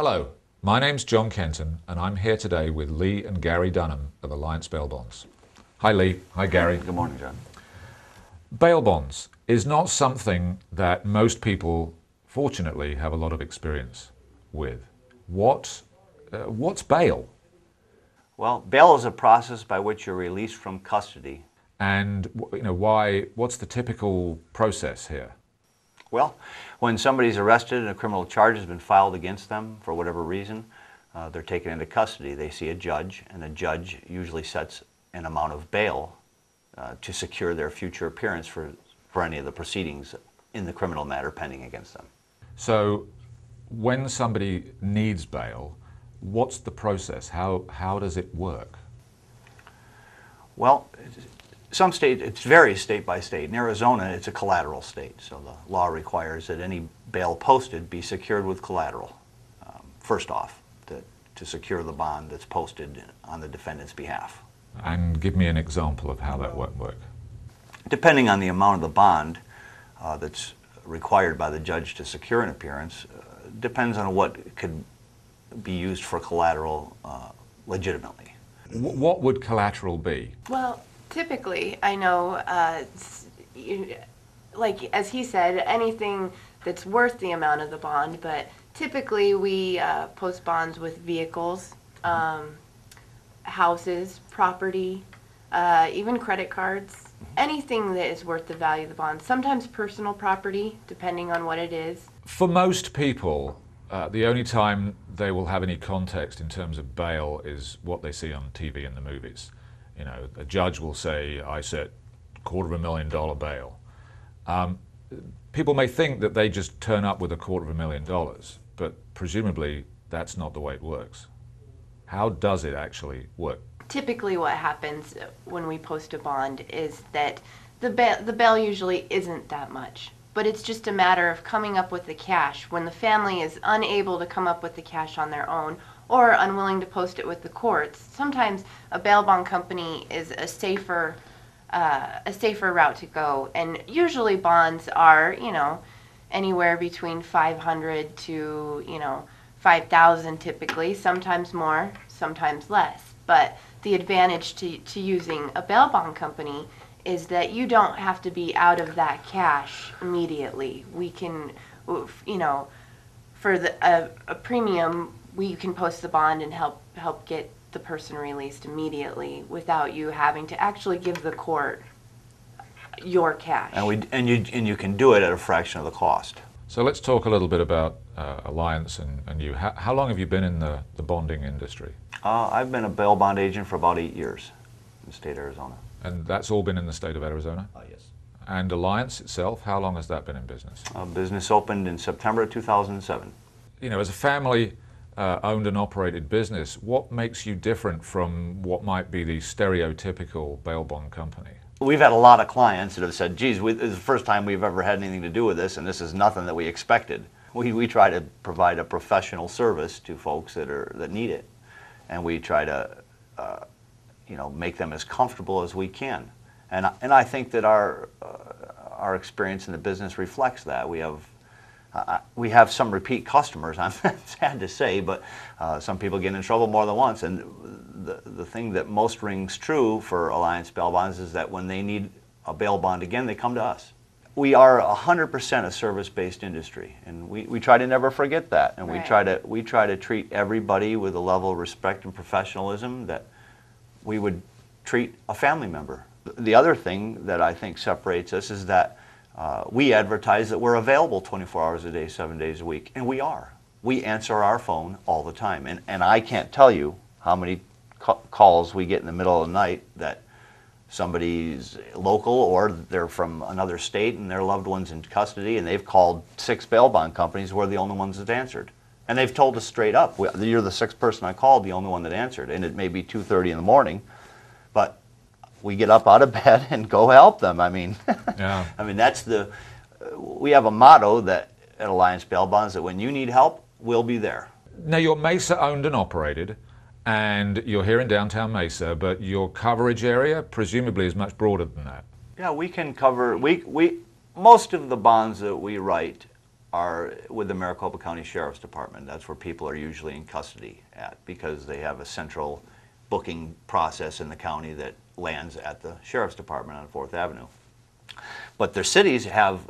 Hello, my name's John Kenton and I'm here today with Lee and Gary Dunham of Alliance Bail Bonds. Hi Lee, hi Gary. Good morning, John. Bail bonds is not something that most people, fortunately, have a lot of experience with. What's bail? Well, bail is a process by which you're released from custody. And what's the typical process here? Well, when somebody's arrested and a criminal charge has been filed against them for whatever reason, they're taken into custody. They see a judge, and the judge usually sets an amount of bail to secure their future appearance for any of the proceedings in the criminal matter pending against them. So when somebody needs bail, what's the process? How does it work? Well, some states, it varies state by state. In Arizona, it's a collateral state, so the law requires that any bail posted be secured with collateral, first off, to secure the bond that's posted on the defendant's behalf. And give me an example of how that won't work. Depending on the amount of the bond that's required by the judge to secure an appearance, depends on what could be used for collateral legitimately. What would collateral be? Well, typically, I know, like as he said, anything that's worth the amount of the bond, but typically we post bonds with vehicles, houses, property, even credit cards, anything that is worth the value of the bond. Sometimes personal property, depending on what it is. For most people, the only time they will have any context in terms of bail is what they see on TV and the movies. You know, a judge will say, I set $250,000 bail. People may think that they just turn up with $250,000, but presumably that's not the way it works. How does it actually work? Typically what happens when we post a bond is that the bail usually isn't that much, but it's just a matter of coming up with the cash. When the family is unable to come up with the cash on their own or unwilling to post it with the courts, sometimes a bail bond company is a safer route to go. And usually bonds are, anywhere between 500 to, 5,000 typically, sometimes more, sometimes less. But the advantage to using a bail bond company is that you don't have to be out of that cash immediately. We can, for a premium, we can post the bond and help get the person released immediately without you having to actually give the court your cash. And you can do it at a fraction of the cost. So let's talk a little bit about Alliance and you. How long have you been in the bonding industry? I've been a bail bond agent for about 8 years in the state of Arizona. And that's all been in the state of Arizona? Yes. And Alliance itself, how long has that been in business? Business opened in September of 2007. As a family owned and operated business, what makes you different from what might be the stereotypical bail bond company? We've had a lot of clients that have said, geez, this is the first time we've ever had anything to do with this, and this is nothing that we expected. We try to provide a professional service to folks that need it, and we try to make them as comfortable as we can. And I think that our experience in the business reflects that. We have some repeat customers, I'm sad to say, but some people get in trouble more than once. And the thing that most rings true for Alliance Bail Bonds is that when they need a bail bond again, they come to us. We are 100% a service-based industry, and we try to never forget that. And Right. we try to treat everybody with a level of respect and professionalism that we would treat a family member. The other thing that I think separates us is that we advertise that we're available 24 hours a day, 7 days a week, and we are. We answer our phone all the time, and I can't tell you how many calls we get in the middle of the night that somebody's local or they're from another state and their loved one's in custody, and they've called 6 bail bond companies. We're the only ones that answered. And they've told us straight up, you're the 6th person I called, the only one that answered. And it may be 2:30 in the morning, but we get up out of bed and go help them. Yeah. We have a motto that at Alliance Bail Bonds that when you need help, we'll be there. Now you're Mesa owned and operated, and you're here in downtown Mesa, but your coverage area presumably is much broader than that. Yeah, we can cover, most of the bonds that we write are with the Maricopa County Sheriff's Department. That's where people are usually in custody at, because they have a central booking process in the county that lands at the Sheriff's Department on 4th Avenue. But their cities have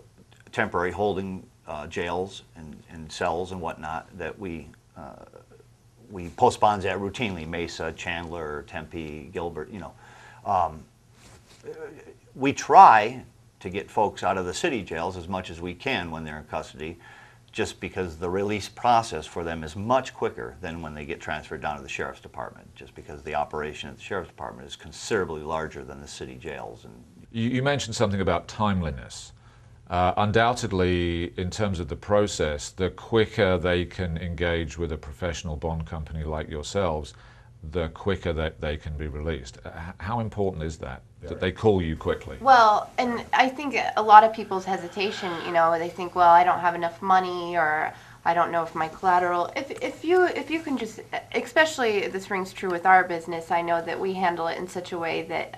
temporary holding jails and cells and whatnot that we post bonds at routinely. Mesa, Chandler, Tempe, Gilbert, you know. We try to get folks out of the city jails as much as we can when they're in custody, just because the release process for them is much quicker than when they get transferred down to the Sheriff's Department, just because the operation at the Sheriff's Department is considerably larger than the city jails. And You mentioned something about timeliness. Undoubtedly, in terms of the process, the quicker they can engage with a professional bond company like yourselves, the quicker that they can be released. How important is that they call you quickly? Well, and I think a lot of people's hesitation, you know, they think, well, I don't have enough money, or I don't know if my collateral. If you can just, especially this rings true with our business, I know that we handle it in such a way that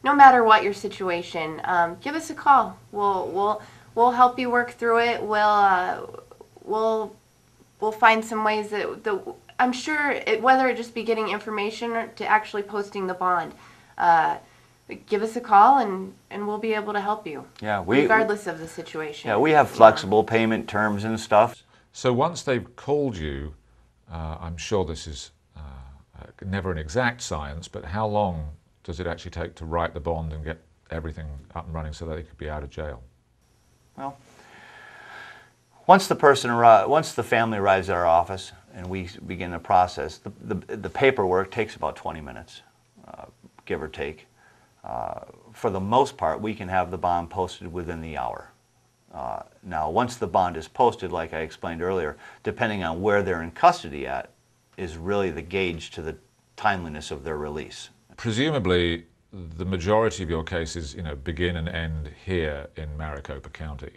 no matter what your situation, give us a call. We'll help you work through it. We'll find some ways that I'm sure whether it just be getting information or to actually posting the bond. Give us a call and we'll be able to help you. yeah, regardless of the situation. Yeah, we have flexible payment terms and stuff. So once they've called you, I'm sure this is never an exact science, but how long does it actually take to write the bond and get everything up and running so that they could be out of jail? Well, once the family arrives at our office and we begin the process, the paperwork takes about 20 minutes, give or take. For the most part, we can have the bond posted within the hour. Now, once the bond is posted, like I explained earlier, depending on where they're in custody at, is really the gauge to the timeliness of their release. Presumably, the majority of your cases, begin and end here in Maricopa County.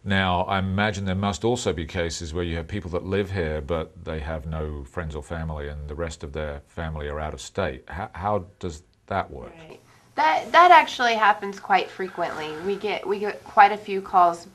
Now, I imagine there must also be cases where you have people that live here, but they have no friends or family, and the rest of their family are out of state. How does that work? Right. That actually happens quite frequently. We get quite a few calls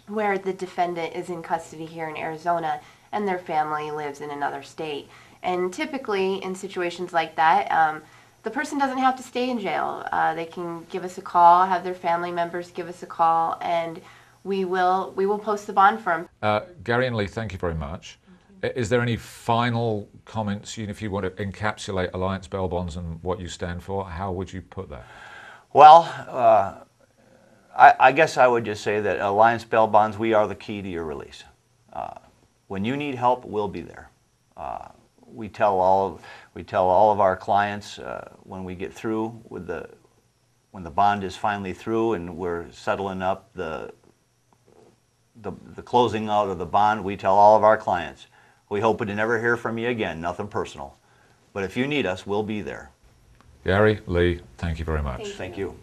where the defendant is in custody here in Arizona and their family lives in another state. And typically in situations like that, the person doesn't have to stay in jail. They can give us a call, have their family members give us a call, and we will post the bond for them. Gary and Lee, thank you very much. Is there any final comments, if you want to encapsulate Alliance Bail Bonds and what you stand for? How would you put that? Well, I guess I would just say that Alliance Bail Bonds, we are the key to your release. When you need help, we'll be there. We tell all of our clients when we get through with when the bond is finally through and we're settling up the closing out of the bond, we tell all of our clients, we hope to never hear from you again, nothing personal. But if you need us, we'll be there. Gary, Lee, thank you very much. Thank you.